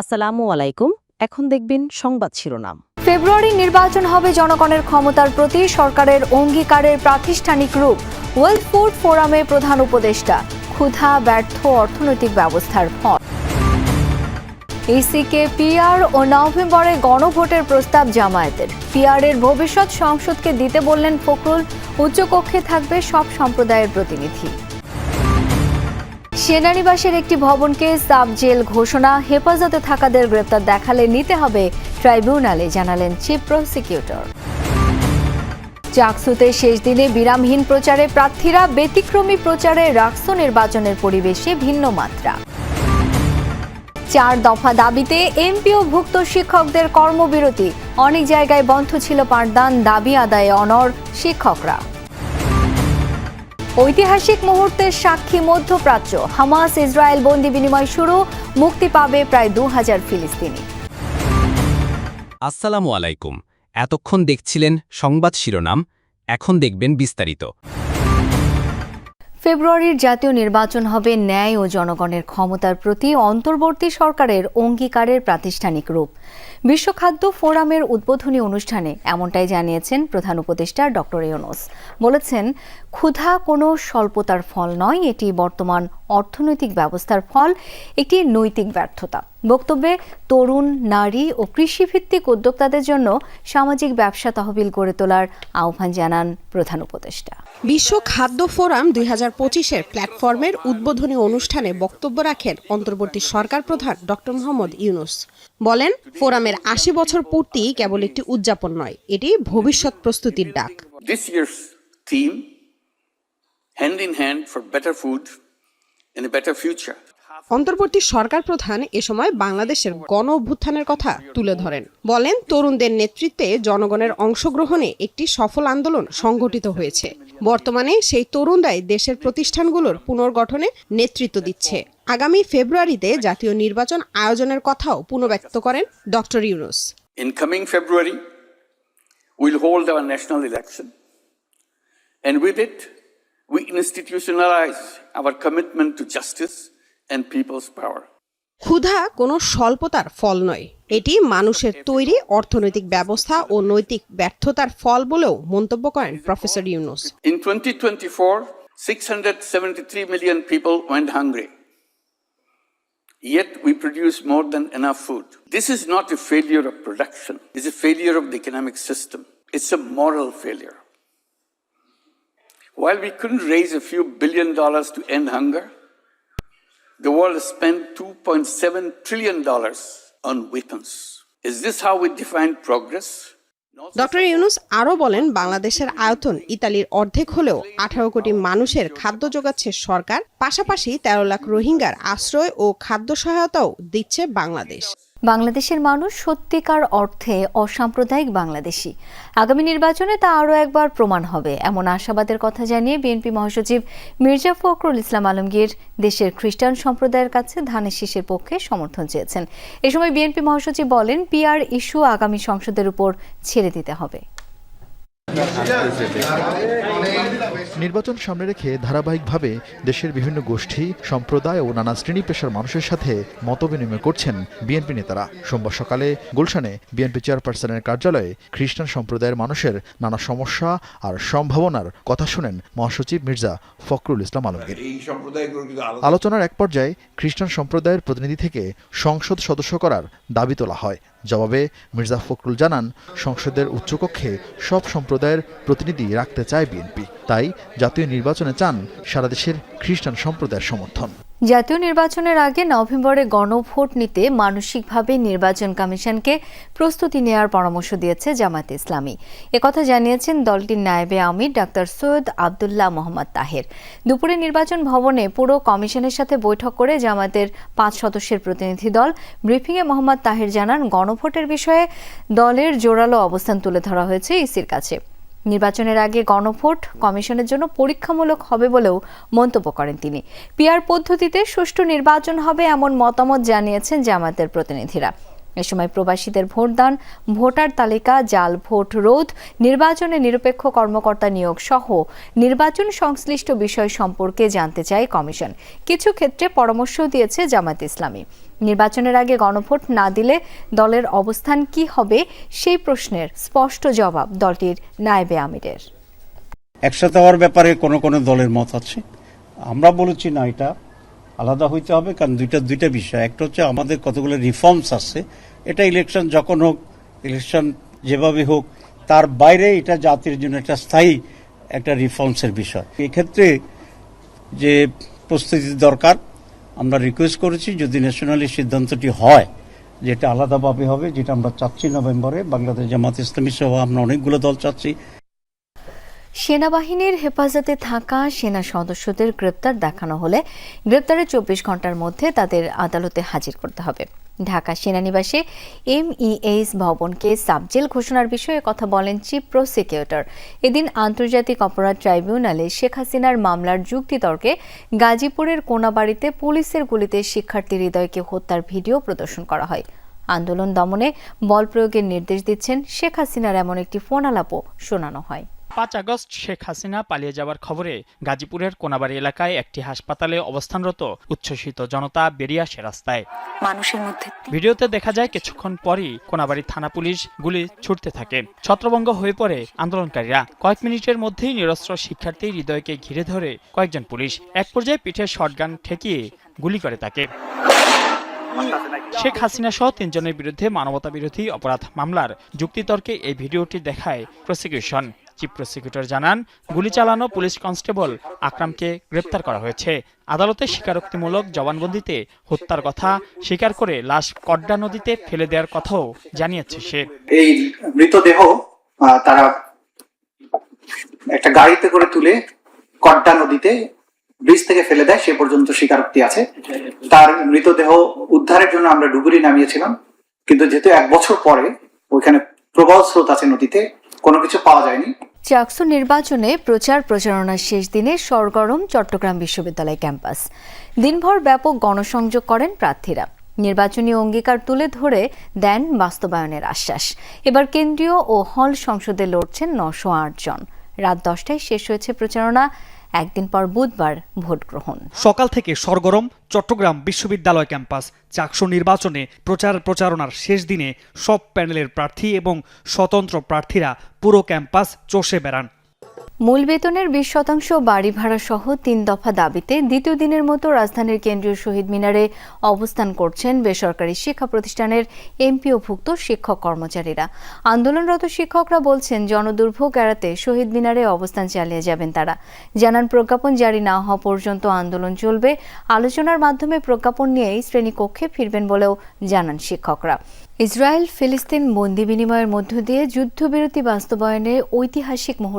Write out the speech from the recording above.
আসসালামু আলাইকুম। এখন দেখবেন সংবাদ শিরোনাম। ফেব্রুয়ারি নির্বাচন হবে জনগণের ক্ষমতার প্রতি সরকারের অঙ্গীকারের প্রাতিষ্ঠানিক রূপ। ওয়ার্ল্ড ফুড ফোরামে প্রধান উপদেষ্টা। ক্ষুধা ব্যর্থ অর্থনৈতিক ব্যবস্থার ফল। ইসিকে পিআর ও নভেম্বরে গণভোটের প্রস্তাব জামায়াতের। পিআরের ভবিষ্যৎ সংসদকে দিতে বললেন ফখরুল। উচ্চকক্ষে থাকবে সব সম্প্রদায়ের প্রতিনিধি। সেনানিবাসের একটি ভবনকে সাব জেল ঘোষণা। হেফাজতে থাকাদের গ্রেপ্তার দেখালে নিতে হবে ট্রাইব্যুনালে, জানালেন চিফ প্রসিকিউটর। চাকসুতে শেষ দিনে বিরামহীন প্রচারে প্রার্থীরা। ব্যতিক্রমী প্রচারে রাকসু নির্বাচনের পরিবেশে ভিন্ন মাত্রা। 4 দফা দাবিতে এমপি ও ভুক্ত শিক্ষকদের কর্মবিরতি। অনেক জায়গায় বন্ধ ছিল পাঠদান, দাবি আদায়ে অনড় শিক্ষকরা। ঐতিহাসিক মুহূর্তের সাক্ষী মধ্যপ্রাচ্য। হামাস ইসরায়েল বন্দি বিনিময় শুরু। মুক্তি পাবে প্রায় 2000 ফিলিস্তিনি। আসসালামু আলাইকুম। এতক্ষণ দেখছিলেন সংবাদ শিরোনাম, এখন দেখবেন বিস্তারিত। ফেব্রুয়ারির জাতীয় নির্বাচন হবে ন্যায় ও জনগণের ক্ষমতার প্রতি অন্তর্বর্তী সরকারের অঙ্গীকারের প্রাতিষ্ঠানিক রূপ। বিশ্ব খাদ্য ফোরামের উদ্বোধনী অনুষ্ঠানে এমনটাই জানিয়েছেন প্রধান উপদেষ্টা ডক্টর ইউনূস। বলেছেন, ক্ষুধা কোনো স্বল্পতার ফল নয়, এটি বর্তমান অর্থনৈতিক ব্যবস্থার ফল, একটি নৈতিক ব্যর্থতা। বক্তব্যে তরুণ, নারী ও কৃষিভিত্তিক উদ্যোক্তাদের জন্য সামাজিক ব্যবসা তহবিল গড়ে তোলার আহ্বান জানান প্রধান উপদেষ্টা। বিশ্ব খাদ্য ফোরাম 2025-এর প্ল্যাটফর্মের উদ্বোধনী অনুষ্ঠানে বক্তব্য রাখেন অন্তর্বর্তী সরকার প্রধান ডক্টর মোহাম্মদ ইউনূস। বলেন, ফোরামের 80 বছর পূর্তি কেবল একটি উদযাপন নয়, এটি ভবিষ্যৎ প্রস্তুতির ডাক। This year's theme, hand in hand for better food and a better future. অন্তর্বর্তী সরকার প্রধান এ সময় বাংলাদেশের গণ অভ্যুত্থানের কথা তুলে ধরেন। বলেন, তরুণদের নেতৃত্বে জনগণের অংশগ্রহণে একটি সফল আন্দোলন সংগঠিত হয়েছে। বর্তমানে সেই তরুণরাই দেশের প্রতিষ্ঠানগুলোর পুনর্গঠনে নেতৃত্ব দিচ্ছে। আগামী ফেব্রুয়ারিতে জাতীয় নির্বাচন আয়োজনের কথাও পুনর্ব্যক্ত করেন doctor Yunus. In coming February, we'll hold our national election, and with it, we institutionalize our commitment to justice and people's power. ক্ষুধা কোনো স্বল্পতার ফল নয়, এটি মানুষের তৈরি অর্থনৈতিক ব্যবস্থা ও নৈতিক ব্যর্থতার ফল বলেও মন্তব্য করেন professor Yunus. In 2024, 673 million people went hungry. Yet we produce more than enough food. This is not a failure of production. It's a failure of the economic system. It's a moral failure. While we couldn't raise a few $1 billion to end hunger, the world spent $2.7 trillion on weapons. Is this how we define progress? Doctor Yunus আরও বলেন, বাংলাদেশের আয়তন ইতালির অর্ধেক হলেও 18 কোটি মানুষের খাদ্য যোগাচ্ছে সরকার। পাশাপাশি 13 লাখ রোহিঙ্গার আশ্রয় ও খাদ্য সহায়তাও দিচ্ছে বাংলাদেশ। বাংলাদেশের মানুষ সত্যিকার অর্থে অসাম্প্রদায়িক বাংলাদেশী। আগামী নির্বাচনে তা আরও একবার প্রমাণ হবে, এমন আশাবাদের কথা জানিয়ে বিএনপি মহাসচিব মির্জা ফখরুল ইসলাম আলমগীর দেশের খ্রিস্টান সম্প্রদায়ের কাছে ধানের শীষের পক্ষে সমর্থন চেয়েছেন। এ সময় বিএনপি মহাসচিব বলেন, পিআর ইস্যু আগামী সংসদের উপর ছেড়ে দিতে হবে। নির্বাচন সামনে রেখে ধারাবাহিকভাবে দেশের বিভিন্ন গোষ্ঠী, সম্প্রদায় ও নানা শ্রেণী পেশার মানুষের সাথে মতবিনিময় করছেন বিএনপি নেতারা। সোমবার সকালে গুলশানে বিএনপি চেয়ারপারসনের কার্যালয়ে খ্রিস্টান সম্প্রদায়ের মানুষের নানা সমস্যা আর সম্ভাবনার কথা শুনেন মহাসচিব মির্জা ফখরুল ইসলাম আলমগীর। আলোচনার এক পর্যায়ে খ্রিস্টান সম্প্রদায়ের প্রতিনিধি থেকে সংসদ সদস্য করার দাবি তোলা হয়। জবাবে মির্জা ফখরুল জানান, সংসদের উচ্চকক্ষে সব সম্প্রদায়ের প্রতিনিধি রাখতে চায় বিএনপি, তাই জাতীয় নির্বাচনে চান সারা দেশের খ্রিস্টান সম্প্রদায়ের সমর্থন। জাতীয় নির্বাচনের আগে নভেম্বরে গণভোট নিতে মানসিকভাবে নির্বাচন কমিশনকে প্রস্তুতি নেওয়ার পরামর্শ দিয়েছে জামায়াতে ইসলামী। একথা জানিয়েছেন দলটির নায়েবে আমির ডাক্তার সৈয়দ আব্দুল্লাহ মোহাম্মদ তাহের। দুপুরে নির্বাচন ভবনে পুরো কমিশনের সাথে বৈঠক করে জামায়াতের 5 সদস্যের প্রতিনিধি দল ব্রিফিংয়ে মোহাম্মদ তাহের জানান, গণভোটের বিষয়ে দলের জোরালো অবস্থান তুলে ধরা হয়েছে ইসির কাছে। নির্বাচনের আগে গণভোট কমিশনের জন্য পরীক্ষামূলক হবে বলেও মন্তব্য করেন তিনি। পিআর পদ্ধতিতে সুষ্ঠু নির্বাচন হবে এমন মতামত জানিয়েছেন জামায়াতের প্রতিনিধিরা। এ সময় প্রবাসীদের ভোটদান, ভোটার তালিকা, জাল ভোট রোধ, নির্বাচনে নিরপেক্ষ কর্মকর্তা নিয়োগ সহ নির্বাচন সংশ্লিষ্ট বিষয় সম্পর্কে জানতে চায় কমিশন। কিছু ক্ষেত্রে পরামর্শ দিয়েছে জামায়াতে ইসলামী। নির্বাচনের আগে গণভোট না দিলে দলের অবস্থান কি হবে সেই প্রশ্নের স্পষ্ট জবাব দলটির নায়েবে আমিরের। একসাথে হওয়ার ব্যাপারে কোন কোন দলের মত আছে, আমরা বলেছি না, এটা আলাদা হইতে হবে, কারণ দুইটা বিষয়। একটা হচ্ছে আমাদের কতগুলো রিফর্মস আছে, এটা ইলেকশন যখন হোক, ইলেকশন যেভাবে হোক, তার বাইরে এটা জাতির জন্য একটা স্থায়ী একটা রিফর্মসের বিষয়। এক্ষেত্রে যে প্রস্তুতি দরকার, আমরা রিকোয়েস্ট করেছি যদি ন্যাশনালি সিদ্ধান্তটি হয় যেটা আলাদাভাবে হবে, যেটা আমরা চাচ্ছি নভেম্বরে, বাংলাদেশ জামাত ইসলামী সহ আমরা অনেকগুলো দল চাচ্ছি। সেনাবাহিনীর হেফাজতে থাকা সেনা সদস্যদের গ্রেপ্তার দেখানো হলে গ্রেপ্তারের 24 ঘন্টার মধ্যে তাদের আদালতে হাজির করতে হবে। ঢাকা সেনানিবাসে MEH ভবনকে সাবজেল ঘোষণার বিষয়ে কথা বলেন চিফ প্রসিকিউটর। এদিন আন্তর্জাতিক অপরাধ ট্রাইব্যুনালে শেখ হাসিনার মামলার যুক্তিতর্কে গাজীপুরের কোনাবাড়িতে পুলিশের গুলিতে শিক্ষার্থী হৃদয়কে হত্যার ভিডিও প্রদর্শন করা হয়। আন্দোলন দমনে বল প্রয়োগের নির্দেশ দিচ্ছেন শেখ হাসিনার এমন একটি ফোন আলাপও শোনানো হয়। 5 আগস্ট শেখ হাসিনা পালিয়ে যাওয়ার খবরে গাজীপুরের কোনাবাড়ি এলাকায় একটি হাসপাতালে অবস্থানরত উচ্ছ্বসিত জনতা বেরিয়ে আসে রাস্তায়। মানুষের মধ্যে ভিডিওতে দেখা যায় কিছুক্ষণ পরই কোনাবাড়ি থানা পুলিশ গুলি ছুটতে থাকে। ছত্রভঙ্গ হয়ে পড়ে আন্দোলনকারীরা। কয়েক মিনিটের মধ্যেই নিরস্ত্র শিক্ষার্থী হৃদয়কে ঘিরে ধরে কয়েকজন পুলিশ। এক পর্যায়ে পিঠে শটগান ঠেকিয়ে গুলি করে তাকে। শেখ হাসিনা সহ 3 জনের বিরুদ্ধে মানবতাবিরোধী অপরাধ মামলার যুক্তিতর্কে এই ভিডিওটি দেখায় প্রসিকিউশন। চিফ প্রসিকিউটর জানান, গুলি চালানো পুলিশ কনস্টেবল আকরামকে গ্রেপ্তার করা হয়েছে। আদালতে স্বীকারোক্তিমূলক জবানবন্দিতে হত্যার কথা স্বীকার করে লাশ কড্ডা নদীতে ফেলে দেওয়ার কথাও জানিয়েছে সে। এই মৃতদেহ তারা একটা গাড়িতে করে তুলে কড্ডা নদীতে ব্রিজ থেকে ফেলে দেয়, সে পর্যন্ত স্বীকারোক্তি আছে। তার মৃতদেহ উদ্ধারের জন্য আমরা ডুবুরি নামিয়েছিলাম, কিন্তু যেহেতু 1 বছর পরে ওইখানে প্রবল স্রোত আছে নদীতে, কোনো কিছু পাওয়া যায়নি। চাকসু নির্বাচনে প্রচারণার শেষ দিনে সরগরম চট্টগ্রাম বিশ্ববিদ্যালয় ক্যাম্পাস। দিনভর ব্যাপক গণসংযোগ করেন প্রার্থীরা। নির্বাচনী অঙ্গীকার তুলে ধরে দেন বাস্তবায়নের আশ্বাস। এবার কেন্দ্রীয় ও হল সংসদে লড়ছেন 908 জন। রাত 10টায় শেষ হয়েছে প্রচারণা। একদিন পর বুধবার ভোট গ্রহণ। সকাল থেকে সরগরম চট্টগ্রাম বিশ্ববিদ্যালয় ক্যাম্পাস। চাকসু নির্বাচনে প্রচারণার শেষ দিনে সব প্যানেলের প্রার্থী এবং স্বতন্ত্র প্রার্থীরা পুরো ক্যাম্পাস চষে বেড়ান। মূল বেতনের 20% বাড়ি ভাড়া সহ 3 দফা দাবিতে দ্বিতীয় দিনের মতো রাজধানীর কেন্দ্রীয় শহীদ মিনারে অবস্থান করছেন বেসরকারি শিক্ষা প্রতিষ্ঠানের এমপিওভুক্ত শিক্ষক কর্মচারীরা। আন্দোলনরত শিক্ষকরা বলছেন, জনদুর্ভোগ এড়াতে শহীদ মিনারে অবস্থান চালিয়ে যাবেন তারা। জানান, প্রজ্ঞাপন জারি না হওয়া পর্যন্ত আন্দোলন চলবে। আলোচনার মাধ্যমে প্রজ্ঞাপন নিয়েই শ্রেণীকক্ষে ফিরবেন বলেও জানান শিক্ষকরা। ইসরায়েল ফিলিস্তিন বন্দি বিনিময়ের মধ্য দিয়ে যুদ্ধবিরতি বাস্তবায়নে ঐতিহাসিক মুহূর্ত